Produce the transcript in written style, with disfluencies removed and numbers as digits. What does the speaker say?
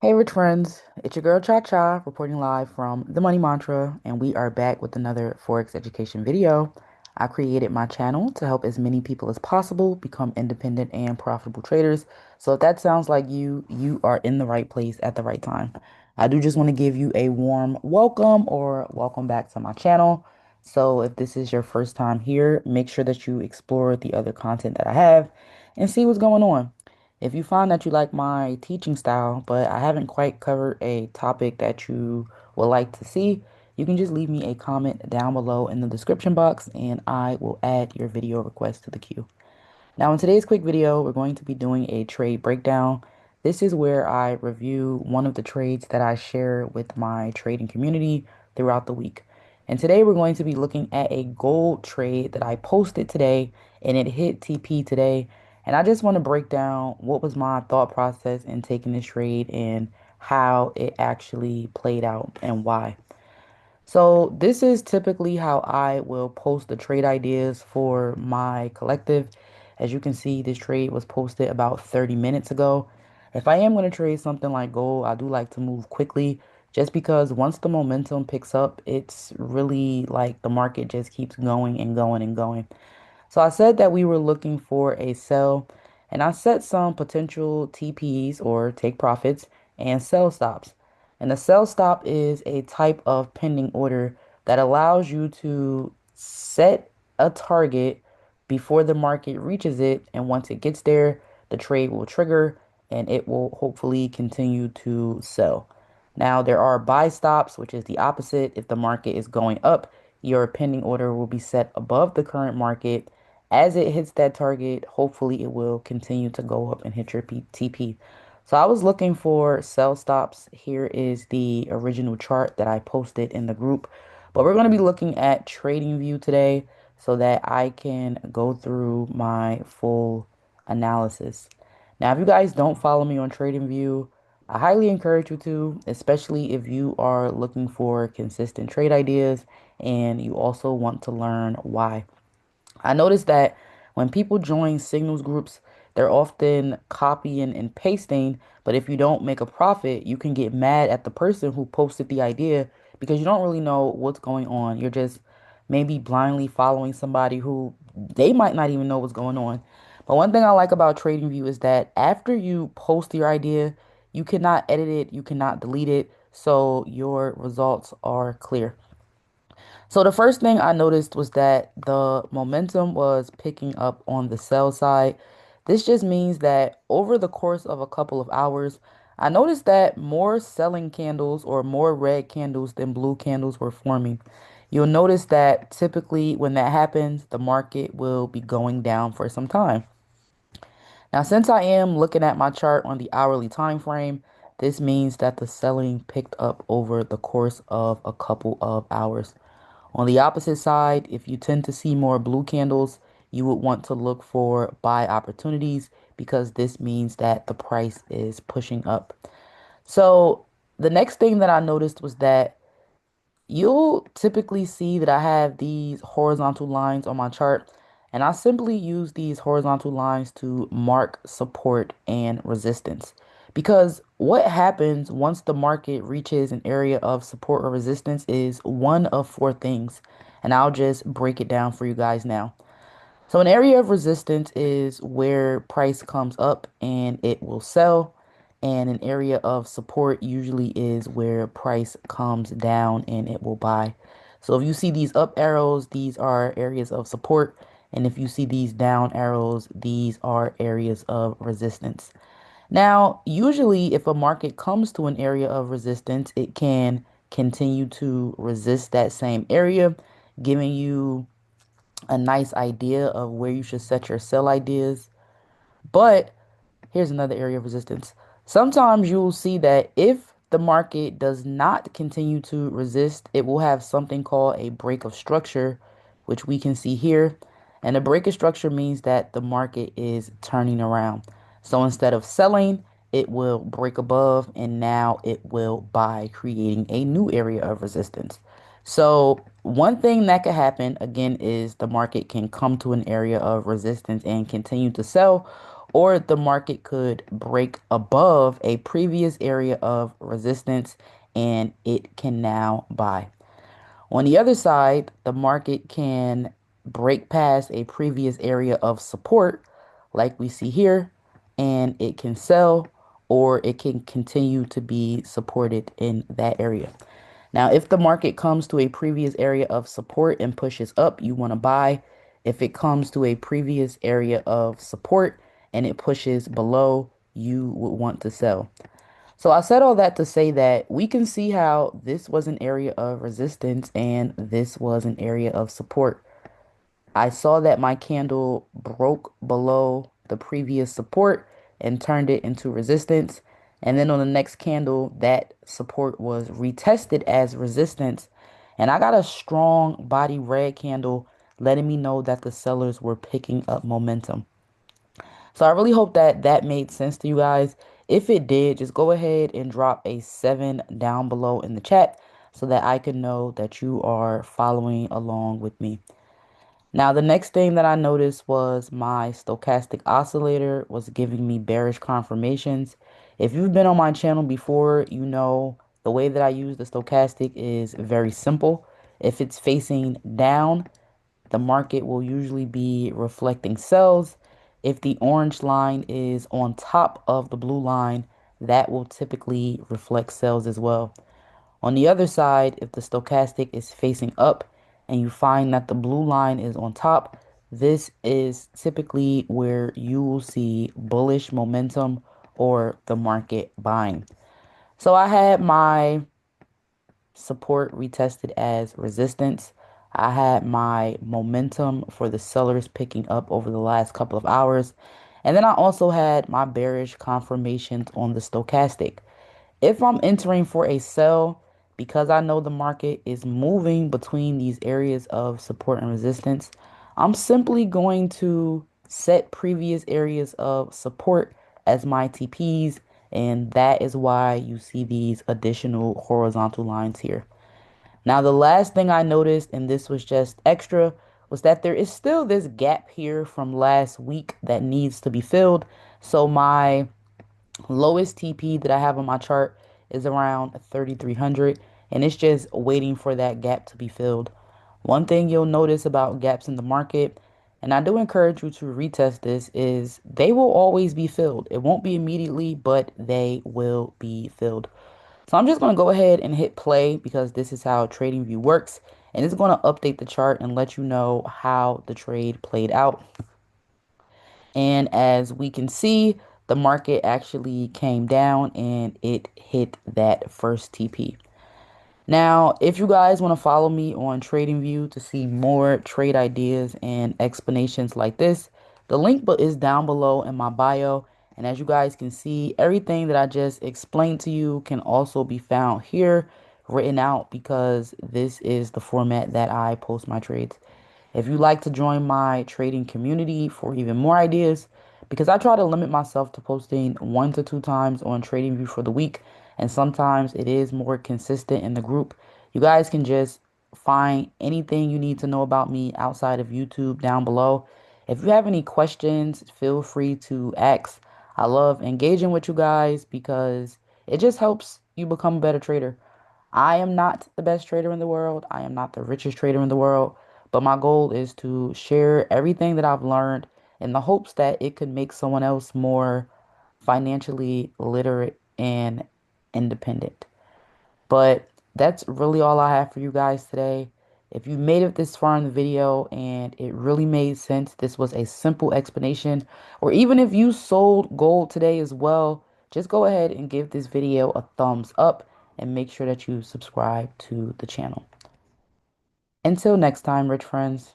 Hey, rich friends, it's your girl Cha Cha reporting live from the Money Mantra, and we are back with another Forex education video. I created my channel to help as many people as possible become independent and profitable traders. So if that sounds like you are in the right place at the right time. I do just want to give you a warm welcome or welcome back to my channel. So if this is your first time here, make sure that you explore the other content that I have and see what's going on. If you find that you like my teaching style, but I haven't quite covered a topic that you would like to see, you can just leave me a comment down below in the description box and I will add your video request to the queue. Now, in today's quick video, we're going to be doing a trade breakdown. This is where I review one of the trades that I share with my trading community throughout the week. And today we're going to be looking at a gold trade that I posted today and it hit TP today. And I just want to break down what was my thought process in taking this trade and how it actually played out and why. So this is typically how I will post the trade ideas for my collective. As you can see, this trade was posted about 30 minutes ago. If I am going to trade something like gold, I do like to move quickly just because once the momentum picks up, it's really like the market just keeps going and going and going. So I said that we were looking for a sell, and I set some potential TPs or take profits and sell stops. And a sell stop is a type of pending order that allows you to set a target before the market reaches it, and once it gets there, the trade will trigger and it will hopefully continue to sell. Now, there are buy stops, which is the opposite. If the market is going up, your pending order will be set above the current market. As it hits that target, hopefully it will continue to go up and hit your TP. So I was looking for sell stops. Here is the original chart that I posted in the group. But we're going to be looking at TradingView today so that I can go through my full analysis. Now, if you guys don't follow me on TradingView, I highly encourage you to, especially if you are looking for consistent trade ideas and you also want to learn why. I noticed that when people join signals groups, they're often copying and pasting, but if you don't make a profit, you can get mad at the person who posted the idea because you don't really know what's going on. You're just maybe blindly following somebody who they might not even know what's going on. But one thing I like about TradingView is that after you post your idea, you cannot edit it, you cannot delete it, so your results are clear. So the first thing I noticed was that the momentum was picking up on the sell side. This just means that over the course of a couple of hours, I noticed that more selling candles or more red candles than blue candles were forming. You'll notice that typically when that happens, the market will be going down for some time. Now, since I am looking at my chart on the hourly time frame, this means that the selling picked up over the course of a couple of hours. On the opposite side, if you tend to see more blue candles, you would want to look for buy opportunities because this means that the price is pushing up. So the next thing that I noticed was that you'll typically see that I have these horizontal lines on my chart, and I simply use these horizontal lines to mark support and resistance. Because what happens once the market reaches an area of support or resistance is one of four things, and I'll just break it down for you guys now. So an area of resistance is where price comes up and it will sell. And an area of support usually is where price comes down and it will buy. So if you see these up arrows, these are areas of support. And if you see these down arrows, these are areas of resistance. Now, usually if a market comes to an area of resistance, it can continue to resist that same area, giving you a nice idea of where you should set your sell ideas. But here's another area of resistance. Sometimes you'll see that if the market does not continue to resist, it will have something called a break of structure, which we can see here. And a break of structure means that the market is turning around. So instead of selling, it will break above and now it will buy, creating a new area of resistance. So one thing that could happen again is the market can come to an area of resistance and continue to sell, or the market could break above a previous area of resistance and it can now buy. On the other side, the market can break past a previous area of support, like we see here, and it can sell or it can continue to be supported in that area. Now, if the market comes to a previous area of support and pushes up, you want to buy. If it comes to a previous area of support and it pushes below, you would want to sell. So I said all that to say that we can see how this was an area of resistance and this was an area of support. I saw that my candle broke below the previous support and turned it into resistance. And then on the next candle, that support was retested as resistance. And I got a strong body red candle letting me know that the sellers were picking up momentum. So I really hope that that made sense to you guys. If it did, just go ahead and drop a 7 down below in the chat so that I can know that you are following along with me. Now, the next thing that I noticed was my stochastic oscillator was giving me bearish confirmations. If you've been on my channel before, you know the way that I use the stochastic is very simple. If it's facing down, the market will usually be reflecting sells. If the orange line is on top of the blue line, that will typically reflect sells as well. On the other side, if the stochastic is facing up and you find that the blue line is on top, this is typically where you will see bullish momentum or the market buying. So I had my support retested as resistance. I had my momentum for the sellers picking up over the last couple of hours. And then I also had my bearish confirmations on the stochastic. If I'm entering for a sell, because I know the market is moving between these areas of support and resistance, I'm simply going to set previous areas of support as my TPs, and that is why you see these additional horizontal lines here. Now, the last thing I noticed, and this was just extra, was that there is still this gap here from last week that needs to be filled. So my lowest TP that I have on my chart is around 3,300, and it's just waiting for that gap to be filled. One thing you'll notice about gaps in the market, and I do encourage you to retest this, is they will always be filled. It won't be immediately, but they will be filled. So I'm just going to go ahead and hit play because this is how TradingView works, and it's going to update the chart and let you know how the trade played out. And as we can see, the market actually came down and it hit that first TP. Now, if you guys want to follow me on TradingView to see more trade ideas and explanations like this, the link is down below in my bio. And as you guys can see, everything that I just explained to you can also be found here written out because this is the format that I post my trades. If you'd like to join my trading community for even more ideas, because I try to limit myself to posting 1 to 2 times on TradingView for the week, and sometimes it is more consistent in the group. You guys can just find anything you need to know about me outside of YouTube down below. If you have any questions, feel free to ask. I love engaging with you guys because it just helps you become a better trader. I am not the best trader in the world. I am not the richest trader in the world. But my goal is to share everything that I've learned in the hopes that it could make someone else more financially literate and independent. But that's really all I have for you guys today. If you made it this far in the video and it really made sense, this was a simple explanation, or even if you sold gold today as well, just go ahead and give this video a thumbs up and make sure that you subscribe to the channel. Until next time, rich friends.